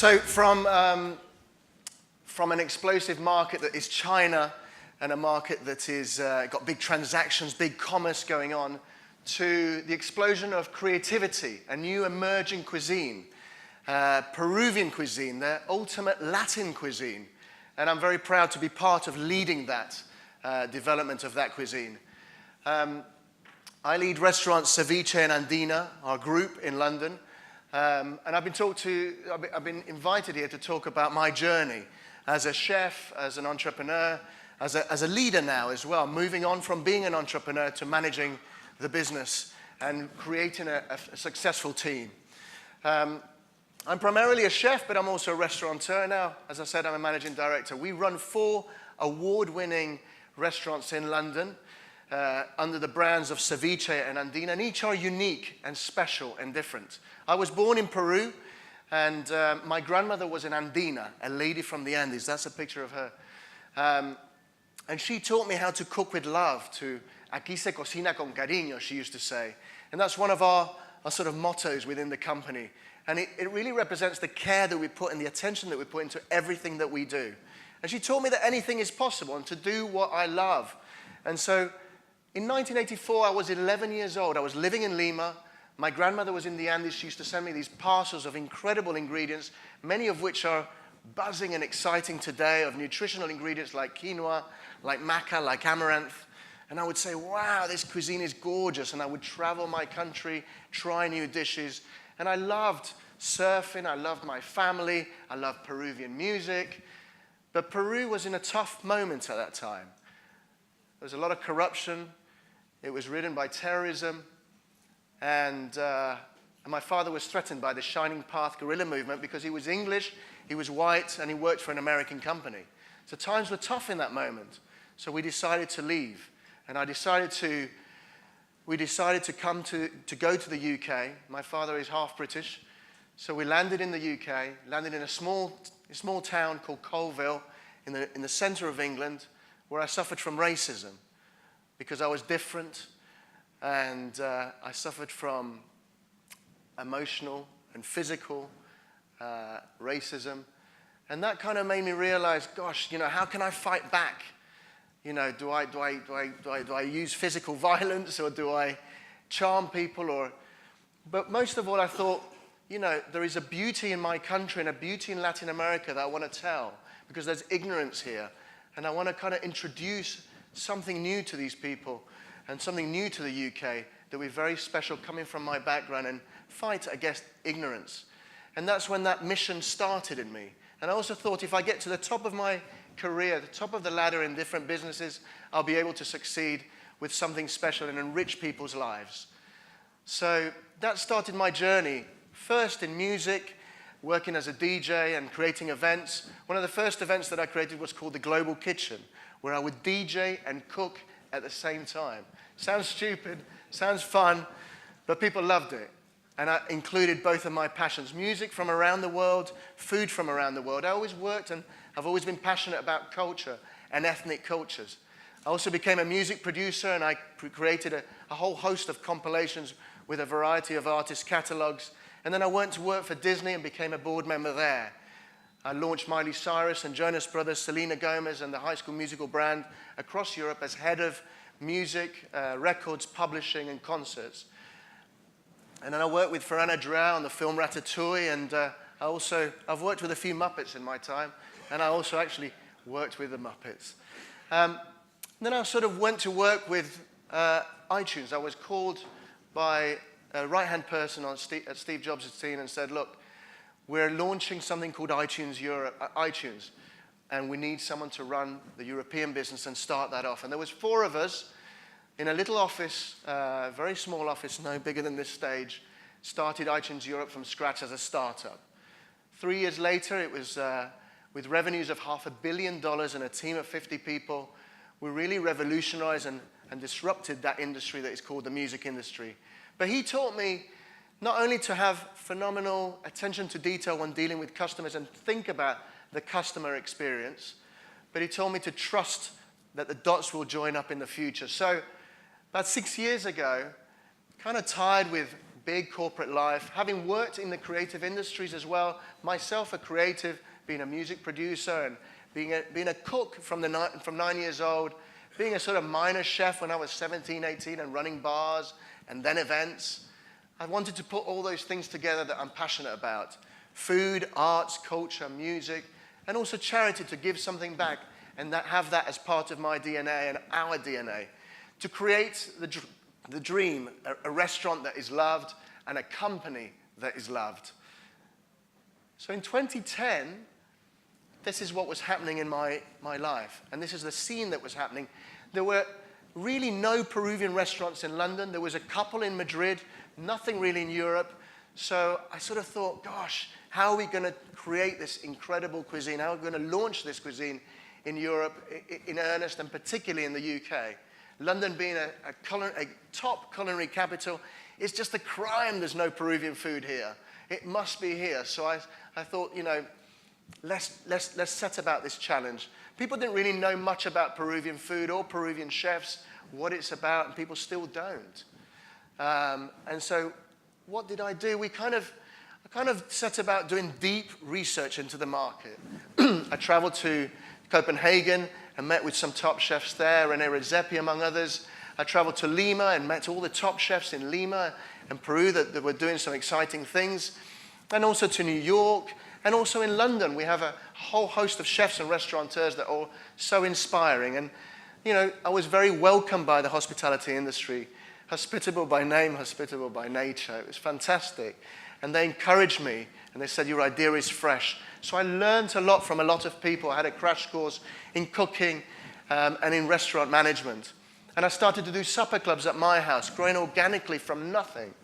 So from an explosive market that is China and a market that is got big transactions, big commerce going on, to the explosion of creativity, a new emerging cuisine, Peruvian cuisine, the ultimate Latin cuisine. And I'm very proud to be part of leading that development of that cuisine. I lead restaurant Ceviche and Andina, our group in London. And I've been invited here to talk about my journey as a chef, as an entrepreneur, as a leader now as well, moving on from being an entrepreneur to managing the business and creating a successful team. I'm primarily a chef, but I'm also a restaurateur now. As I said, I'm a managing director. We run 4 award-winning restaurants in London under the brands of Ceviche and Andina, and each are unique and special and different. I was born in Peru, and my grandmother was an Andina, a lady from the Andes. That's a picture of her. And she taught me how to cook with love, aquí se cocina con cariño, she used to say. And that's one of our sort of mottos within the company. And it really represents the care that we put and the attention that we put into everything that we do. And she taught me that anything is possible and to do what I love. And so in 1984, I was 11 years old. I was living in Lima. My grandmother was in the Andes. She used to send me these parcels of incredible ingredients, many of which are buzzing and exciting today, of nutritional ingredients like quinoa, like maca, like amaranth. And I would say, wow, this cuisine is gorgeous. And I would travel my country, try new dishes. And I loved surfing. I loved my family. I loved Peruvian music. But Peru was in a tough moment at that time. There was a lot of corruption. It was ridden by terrorism. And my father was threatened by the Shining Path guerrilla movement because he was English, he was white, and he worked for an American company. So times were tough in that moment. So we decided to leave. And we decided to go to the UK. My father is half British. So we landed in the UK, landed in a small town called Colville in the center of England, where I suffered from racism because I was different, and I suffered from emotional and physical racism. And that kind of made me realize, gosh, how can I fight back? Do I use physical violence, or do I charm people? But most of all, I thought, there is a beauty in my country and a beauty in Latin America that I want to tell, because there's ignorance here. And I want to kind of introduce something new to these people and something new to the UK that will be very special coming from my background, and fight against ignorance. And that's when that mission started in me. And I also thought, if I get to the top of my career, the top of the ladder in different businesses, I'll be able to succeed with something special and enrich people's lives. So that started my journey, first in music, working as a DJ and creating events. One of the first events that I created was called the Global Kitchen, where I would DJ and cook at the same time. Sounds stupid, sounds fun, but people loved it. And I included both of my passions, music from around the world, food from around the world. I always worked, and I've always been passionate about culture and ethnic cultures. I also became a music producer, and I created a whole host of compilations with a variety of artist catalogs. And then I went to work for Disney and became a board member there. I launched Miley Cyrus and Jonas Brothers, Selena Gomez, and the High School Musical brand across Europe as head of music, records, publishing, and concerts. And then I worked with Ferran Adrià on the film Ratatouille, and I've worked with a few Muppets in my time, and I also actually worked with the Muppets. Then I sort of went to work with iTunes. I was called by a right-hand person at Steve Jobs' team and said, look, we're launching something called iTunes Europe, and we need someone to run the European business and start that off. And there was 4 of us in a little office, very small office, no bigger than this stage, started iTunes Europe from scratch as a startup. 3 years later, it was with revenues of $500 million and a team of 50 people. We really revolutionized and disrupted that industry that is called the music industry. But he taught me not only to have phenomenal attention to detail when dealing with customers and think about the customer experience, but he told me to trust that the dots will join up in the future. So about 6 years ago, kind of tired with big corporate life, having worked in the creative industries as well, myself a creative, being a music producer and being a cook from 9 years old, being a sort of minor chef when I was 17, 18 and running bars and then events. I wanted to put all those things together that I'm passionate about. Food, arts, culture, music, and also charity, to give something back and have that as part of my DNA and our DNA. To create the dream, a restaurant that is loved and a company that is loved. So in 2010, this is what was happening in my life. And this is the scene that was happening. There were really no Peruvian restaurants in London. There was a couple in Madrid, nothing really in Europe. So I sort of thought, gosh, how are we going to create this incredible cuisine? How are we going to launch this cuisine in Europe in earnest, and particularly in the UK? London being a top culinary capital, it's just a crime there's no Peruvian food here. It must be here. So I thought, you know, let's set about this challenge. People didn't really know much about Peruvian food or Peruvian chefs, what it's about, and people still don't. And so what did I do? I kind of set about doing deep research into the market. I traveled to Copenhagen and met with some top chefs there, René Redzepi among others. I traveled to Lima and met all the top chefs in Lima and Peru that were doing some exciting things. And also to New York, and also in London. We have a whole host of chefs and restaurateurs that are so inspiring. And, you know, I was very welcomed by the hospitality industry. Hospitable by name, hospitable by nature. It was fantastic. And they encouraged me, and they said, your idea is fresh. So I learned a lot from a lot of people. I had a crash course in cooking and in restaurant management. And I started to do supper clubs at my house, growing organically from nothing,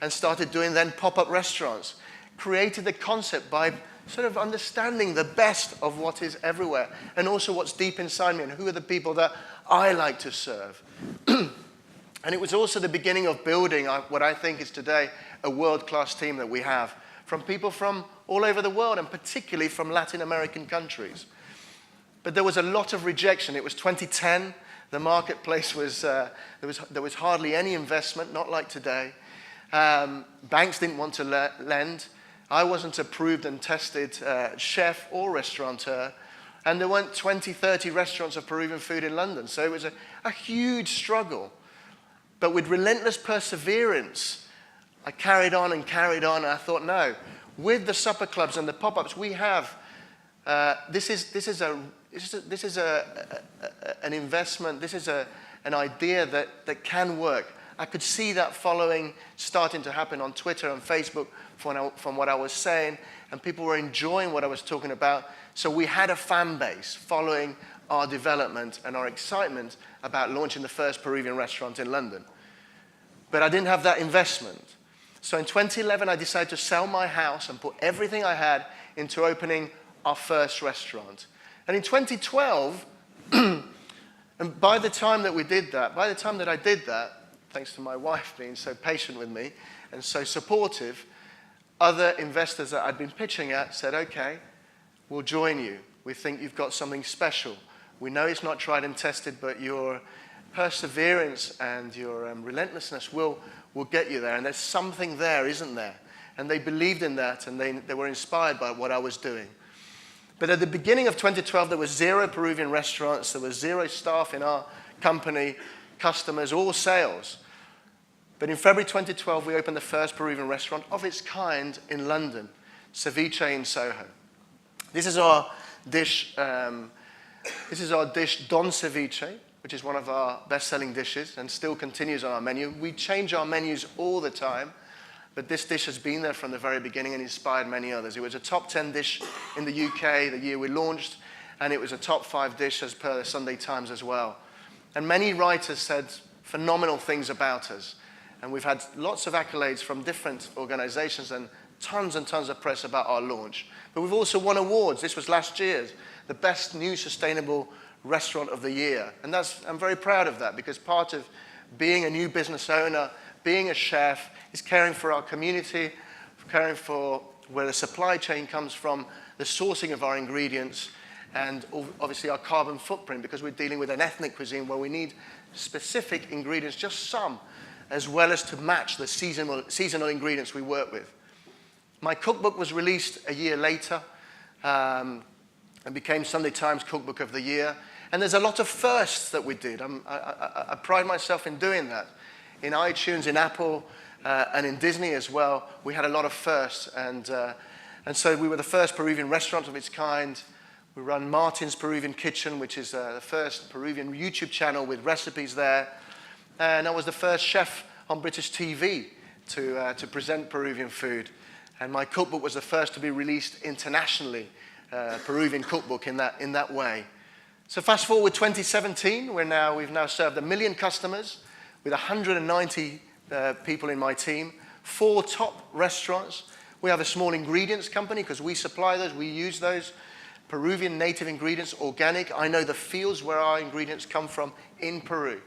and started doing then pop-up restaurants. Created the concept by sort of understanding the best of what is everywhere, and also what's deep inside me, and who are the people that I like to serve. And it was also the beginning of building what I think is today a world-class team that we have, from people from all over the world, and particularly from Latin American countries. But there was a lot of rejection. It was 2010. The marketplace was, there was hardly any investment, not like today. Banks didn't want to lend. I wasn't approved and tested chef or restaurateur. And there weren't 20, 30 restaurants of Peruvian food in London. So it was a huge struggle. But with relentless perseverance, I carried on and carried on. And I thought, no, with the supper clubs and the pop-ups, we have, this is an investment, this is an idea that can work. I could see that following starting to happen on Twitter and Facebook from what I was saying, and people were enjoying what I was talking about. So we had a fan base following our development and our excitement about launching the first Peruvian restaurant in London. But I didn't have that investment. So in 2011, I decided to sell my house and put everything I had into opening our first restaurant. And in 2012, and by the time that I did that, thanks to my wife being so patient with me and so supportive, other investors that I'd been pitching at said, okay, we'll join you. We think you've got something special. We know it's not tried and tested, but your perseverance and your relentlessness will get you there. And there's something there, isn't there? And they believed in that, and they were inspired by what I was doing. But at the beginning of 2012, there was 0 Peruvian restaurants. There was 0 staff in our company, customers, all sales. But in February 2012, we opened the first Peruvian restaurant of its kind in London, Ceviche in Soho. This is our dish, Don Ceviche, which is one of our best-selling dishes and still continues on our menu. We change our menus all the time, but this dish has been there from the very beginning and inspired many others. It was a top 10 dish in the UK the year we launched, and it was a top 5 dish as per the Sunday Times as well. And many writers said phenomenal things about us. And we've had lots of accolades from different organizations and tons of press about our launch. But we've also won awards. This was last year's, the Best New Sustainable Restaurant of the Year. And I'm very proud of that, because part of being a new business owner, being a chef, is caring for our community, caring for where the supply chain comes from, the sourcing of our ingredients, and obviously our carbon footprint, because we're dealing with an ethnic cuisine where we need specific ingredients, just some, as well as to match the seasonal ingredients we work with. My cookbook was released a year later and became Sunday Times Cookbook of the Year. And there's a lot of firsts that we did. I pride myself in doing that. In iTunes, in Apple, and in Disney as well, we had a lot of firsts. And so we were the first Peruvian restaurant of its kind. We run Martin's Peruvian Kitchen, which is the first Peruvian YouTube channel with recipes there. And I was the first chef on British TV to present Peruvian food. And my cookbook was the first to be released internationally, Peruvian cookbook in that way. So fast forward 2017, we've now served 1 million customers with 190 people in my team, 4 top restaurants. We have a small ingredients company because we supply those, we use those. Peruvian native ingredients, organic. I know the fields where our ingredients come from in Peru.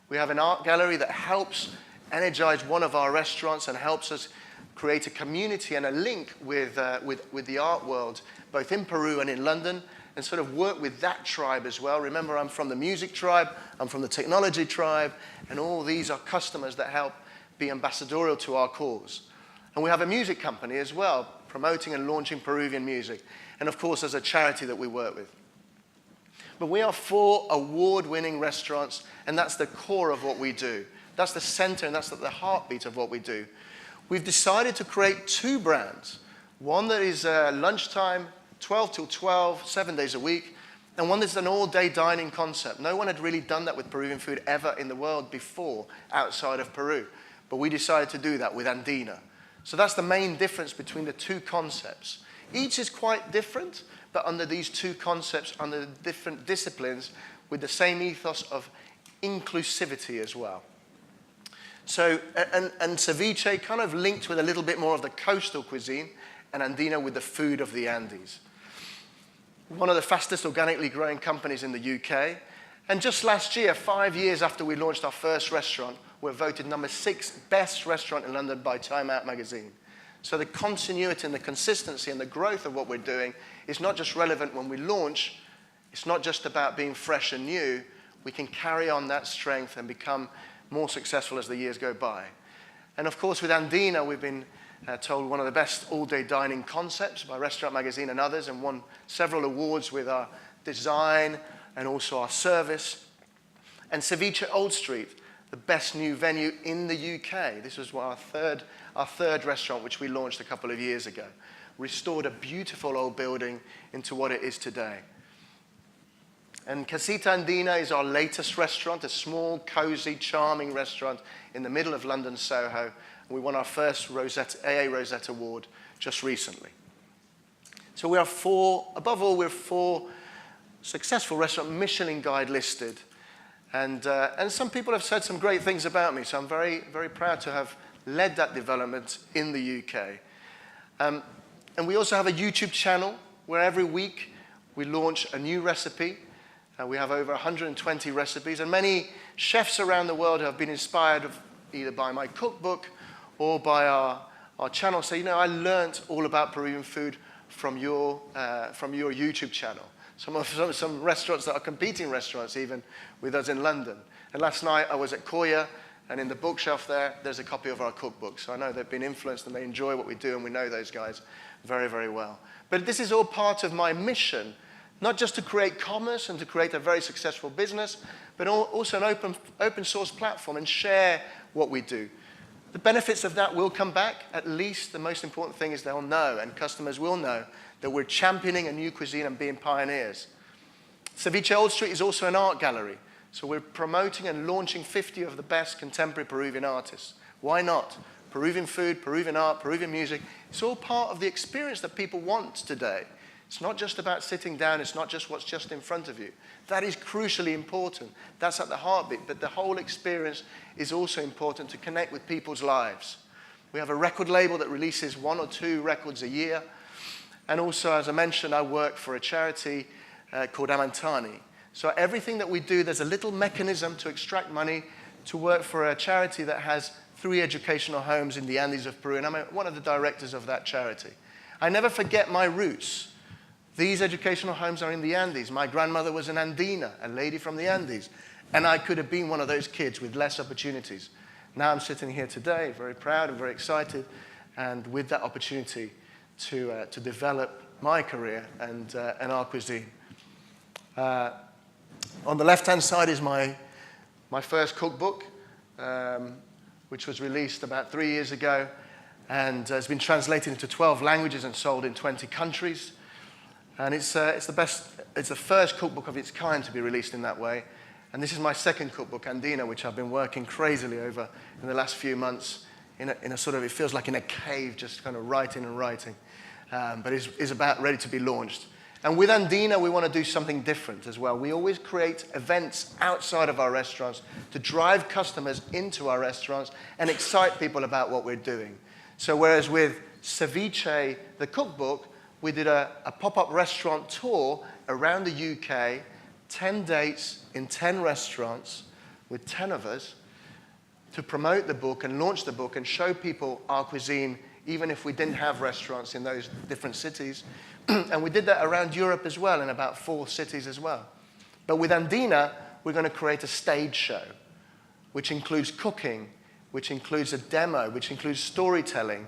We have an art gallery that helps energize one of our restaurants and helps us create a community and a link with the art world, both in Peru and in London, and sort of work with that tribe as well. Remember, I'm from the music tribe, I'm from the technology tribe, and all these are customers that help be ambassadorial to our cause. And we have a music company as well, promoting and launching Peruvian music. And of course, there's a charity that we work with. But we are 4 award-winning restaurants, and that's the core of what we do. That's the center, and that's the heartbeat of what we do. We've decided to create 2 brands. One that is lunchtime, 12 till 12, 7 days a week, and one that's an all-day dining concept. No one had really done that with Peruvian food ever in the world before, outside of Peru. But we decided to do that with Andina. So that's the main difference between the 2 concepts. Each is quite different, but under these 2 concepts, under different disciplines, with the same ethos of inclusivity as well. So, and Ceviche kind of linked with a little bit more of the coastal cuisine, and Andina with the food of the Andes. One of the fastest organically growing companies in the UK. And just last year, 5 years after we launched our first restaurant, we're voted number 6 best restaurant in London by Time Out magazine. So the continuity and the consistency and the growth of what we're doing is not just relevant when we launch. It's not just about being fresh and new. We can carry on that strength and become more successful as the years go by. And of course, with Andina, we've been told one of the best all-day dining concepts by Restaurant Magazine and others, and won several awards with our design and also our service. And Ceviche Old Street, the best new venue in the UK. This was our third restaurant, which we launched a couple of years ago. Restored a beautiful old building into what it is today. And Casita Andina is our latest restaurant, a small, cozy, charming restaurant in the middle of London, Soho. We won our first AA Rosette Award just recently. So we are above all, we're 4 successful restaurants, Michelin Guide listed. And some people have said some great things about me, so I'm very, very proud to have led that development in the UK. And we also have a YouTube channel where every week we launch a new recipe. We have over 120 recipes, and many chefs around the world have been inspired either by my cookbook or by our channel. So, you know, I learned all about Peruvian food from your YouTube channel. Some restaurants that are competing restaurants even with us in London. And last night I was at Koya, and in the bookshelf there's a copy of our cookbook. So I know they've been influenced and they enjoy what we do, and we know those guys very, very well. But this is all part of my mission, not just to create commerce and to create a very successful business, but also an open source platform and share what we do. The benefits of that will come back. At least the most important thing is they'll know, and customers will know, that we're championing a new cuisine and being pioneers. Ceviche Old Street is also an art gallery. So we're promoting and launching 50 of the best contemporary Peruvian artists. Why not? Peruvian food, Peruvian art, Peruvian music. It's all part of the experience that people want today. It's not just about sitting down. It's not just what's just in front of you. That is crucially important. That's at the heartbeat. But the whole experience is also important to connect with people's lives. We have a record label that releases 1 or 2 records a year. And also, as I mentioned, I work for a charity called Amantani. So everything that we do, there's a little mechanism to extract money to work for a charity that has 3 educational homes in the Andes of Peru. And I'm one of the directors of that charity. I never forget my roots. These educational homes are in the Andes. My grandmother was an Andina, a lady from the Andes. And I could have been one of those kids with less opportunities. Now I'm sitting here today, very proud and very excited, and with that opportunity to develop my career and our cuisine. On the left-hand side is my first cookbook, which was released about 3 years ago, and has been translated into 12 languages and sold in 20 countries. And it's the first cookbook of its kind to be released in that way. And this is my second cookbook, Andina, which I've been working crazily over in the last few months in a sort of, it feels like in a cave, just kind of writing and writing. But is about ready to be launched. And with Andina, we want to do something different as well. We always create events outside of our restaurants to drive customers into our restaurants and excite people about what we're doing. So whereas with Ceviche, the cookbook, we did a pop-up restaurant tour around the UK, 10 dates in 10 restaurants with 10 of us to promote the book and launch the book and show people our cuisine, even if we didn't have restaurants in those different cities. And we did that around Europe as well, in about 4 cities as well. But with Andina, we're going to create a stage show, which includes cooking, which includes a demo, which includes storytelling,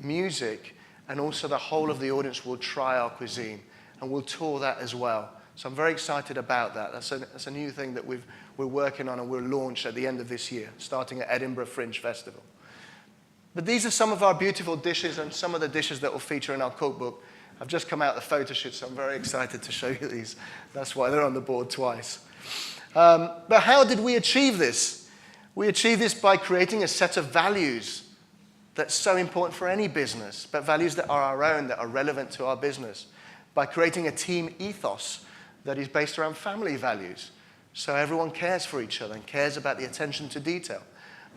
music, and also the whole of the audience will try our cuisine. And we'll tour that as well. So I'm very excited about that. That's a new thing that we're working on and we'll launch at the end of this year, starting at Edinburgh Fringe Festival. But these are some of our beautiful dishes and some of the dishes that will feature in our cookbook. I've just come out of the photo shoot, so I'm very excited to show you these. That's why they're on the board twice. But how did we achieve this? We achieve this by creating a set of values that's so important for any business, but values that are our own, that are relevant to our business. By creating a team ethos that is based around family values, so everyone cares for each other and cares about the attention to detail.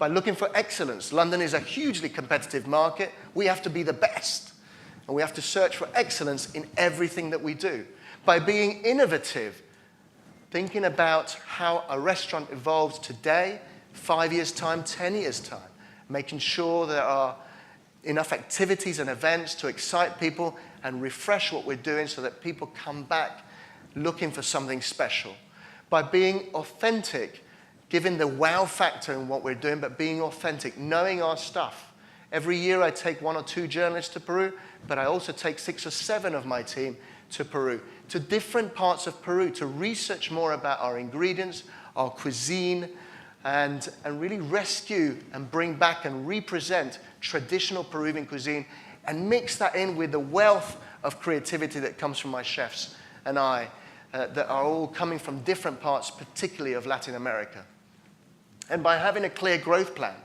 By looking for excellence. London is a hugely competitive market. We have to be the best, and we have to search for excellence in everything that we do. By being innovative, thinking about how a restaurant evolves today, 5 years' time, 10 years' time, making sure there are enough activities and events to excite people and refresh what we're doing so that people come back looking for something special. By being authentic, giving the wow factor in what we're doing, but being authentic, knowing our stuff. Every year I take 1 or 2 journalists to Peru, but I also take 6 or 7 of my team to Peru, to different parts of Peru, to research more about our ingredients, our cuisine, and really rescue and bring back and represent traditional Peruvian cuisine and mix that in with the wealth of creativity that comes from my chefs and I, that are all coming from different parts, particularly of Latin America. And by having a clear growth plan,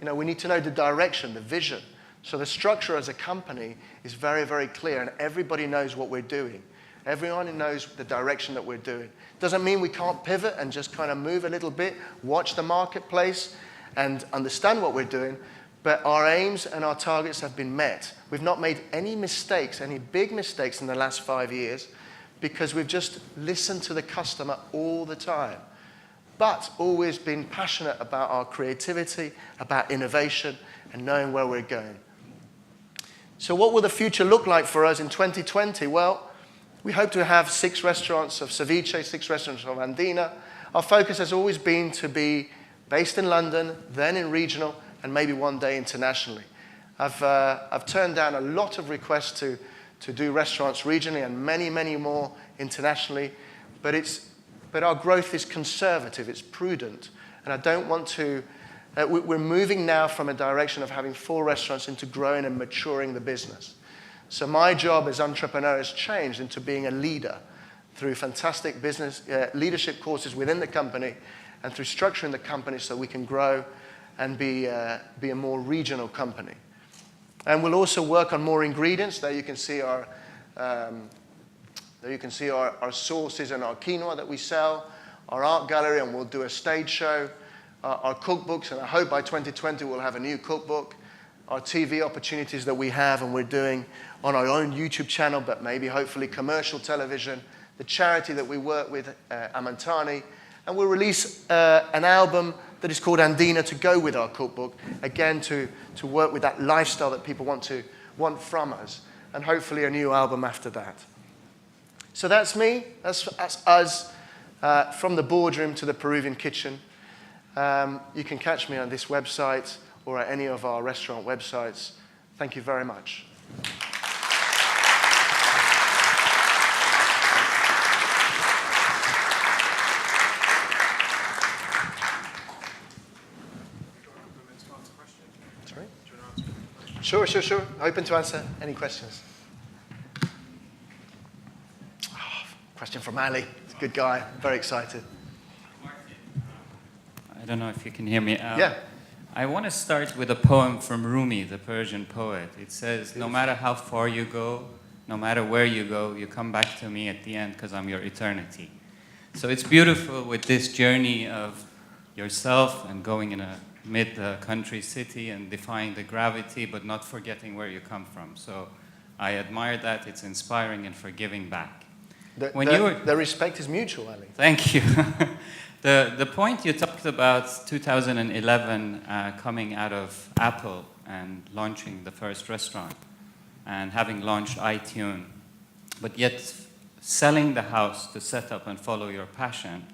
we need to know the direction, the vision. So the structure as a company is very, very clear, and everybody knows what we're doing. Everyone knows the direction that we're doing. Doesn't mean we can't pivot and just kind of move a little bit, watch the marketplace, and understand what we're doing, but our aims and our targets have been met. We've not made any mistakes, any big mistakes in the last 5 years, because we've just listened to the customer all the time, but always been passionate about our creativity, about innovation, and knowing where we're going. So what will the future look like for us in 2020? Well, we hope to have 6 restaurants of Ceviche, 6 restaurants of Andina. Our focus has always been to be based in London, then in regional, and maybe one day internationally. I've turned down a lot of requests to do restaurants regionally and many, many more internationally, but our growth is conservative, it's prudent, and I don't want to. We're moving now from a direction of having 4 restaurants into growing and maturing the business. So my job as entrepreneur has changed into being a leader through fantastic business leadership courses within the company and through structuring the company so we can grow and be a more regional company. And we'll also work on more ingredients. There you can see our sauces and our quinoa that we sell, our art gallery, and we'll do a stage show, our cookbooks, and I hope by 2020 we'll have a new cookbook, our TV opportunities that we have and we're doing on our own YouTube channel, but maybe hopefully commercial television, the charity that we work with, Amantani, and we'll release an album that is called Andina to go with our cookbook, again to work with that lifestyle that people want from us, and hopefully a new album after that. So that's me, that's us, from the boardroom to the Peruvian kitchen. You can catch me on this website or at any of our restaurant websites. Thank you very much. Sorry? Sure. Open to answer any questions. Question from Ali. He's a good guy. Very excited. I don't know if you can hear me. Yeah. I want to start with a poem from Rumi, the Persian poet. It says, no matter how far you go, no matter where you go, you come back to me at the end because I'm your eternity. So it's beautiful with this journey of yourself and going in a mid-country city and defying the gravity, but not forgetting where you come from. So I admire that. It's inspiring and for giving back. The respect is mutual, Ali. Thank you. The point you talked about, 2011, coming out of Apple and launching the first restaurant and having launched iTunes, but yet selling the house to set up and follow your passion,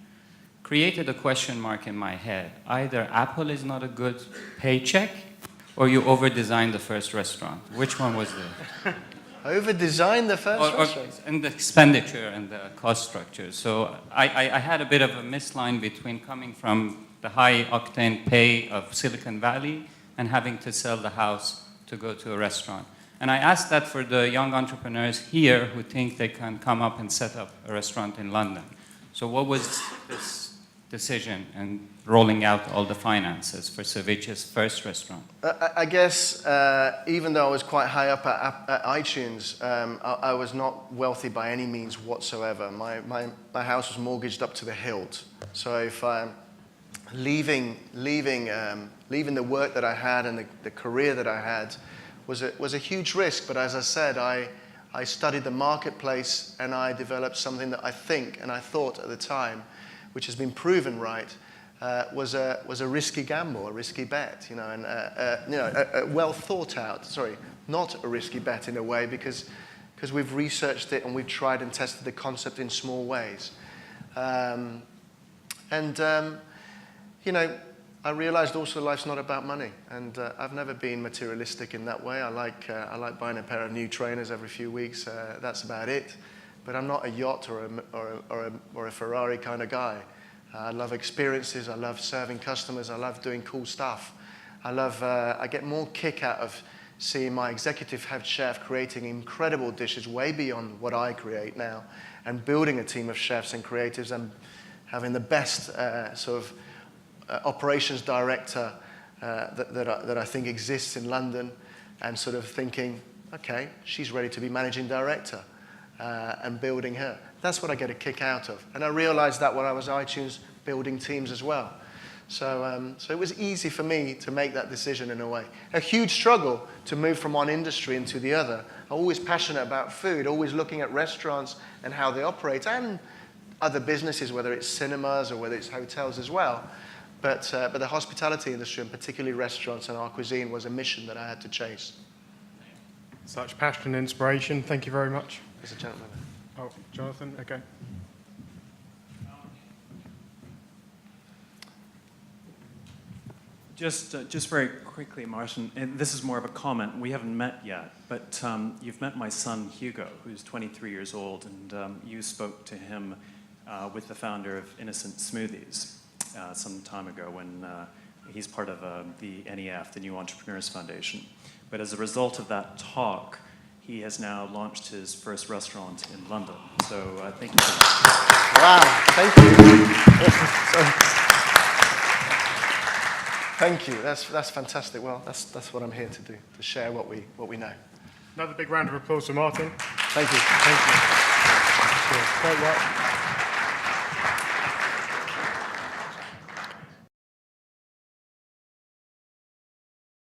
created a question mark in my head. Either Apple is not a good paycheck or you over-designed the first restaurant. Which one was it? Over-designed the first restaurant? And the expenditure and the cost structure. So I had a bit of a misline between coming from the high-octane pay of Silicon Valley and having to sell the house to go to a restaurant. And I asked that for the young entrepreneurs here who think they can come up and set up a restaurant in London. So what was this decision and rolling out all the finances for Ceviche's first restaurant? I guess even though I was quite high up at iTunes, I was not wealthy by any means whatsoever. My house was mortgaged up to the hilt. So if leaving the work that I had and the career that I had was a huge risk. But as I said, I studied the marketplace and I developed something that I think and I thought at the time, which has been proven right, was a risky gamble, a risky bet, and a well thought out. Sorry, not a risky bet in a way because we've researched it and we've tried and tested the concept in small ways, I realized also life's not about money, and I've never been materialistic in that way. I like buying a pair of new trainers every few weeks. That's about it. But I'm not a yacht or a Ferrari kind of guy. I love experiences. I love serving customers. I love doing cool stuff. I get more kick out of seeing my executive head chef creating incredible dishes way beyond what I create now, and building a team of chefs and creatives and having the best operations director that I think exists in London, and sort of thinking, okay, she's ready to be managing director. And building her. That's what I get a kick out of. And I realized that when I was iTunes building teams as well. So it was easy for me to make that decision in a way. A huge struggle to move from one industry into the other. I'm always passionate about food, always looking at restaurants and how they operate, and other businesses, whether it's cinemas or whether it's hotels as well. But the hospitality industry, and particularly restaurants and our cuisine, was a mission that I had to chase. Such passion and inspiration. Thank you very much. There's a gentleman there. Oh, Jonathan, okay. Just very quickly, Martin, and this is more of a comment. We haven't met yet, but you've met my son, Hugo, who's 23 years old, and you spoke to him with the founder of Innocent Smoothies some time ago when he's part of the NEF, the New Entrepreneurs Foundation. But as a result of that talk, he has now launched his first restaurant in London. So thank you for that. Wow, thank you. Thank you. That's fantastic. Well, that's what I'm here to do, to share what we know. Another big round of applause for Martin. Thank you. Thank you. Great work.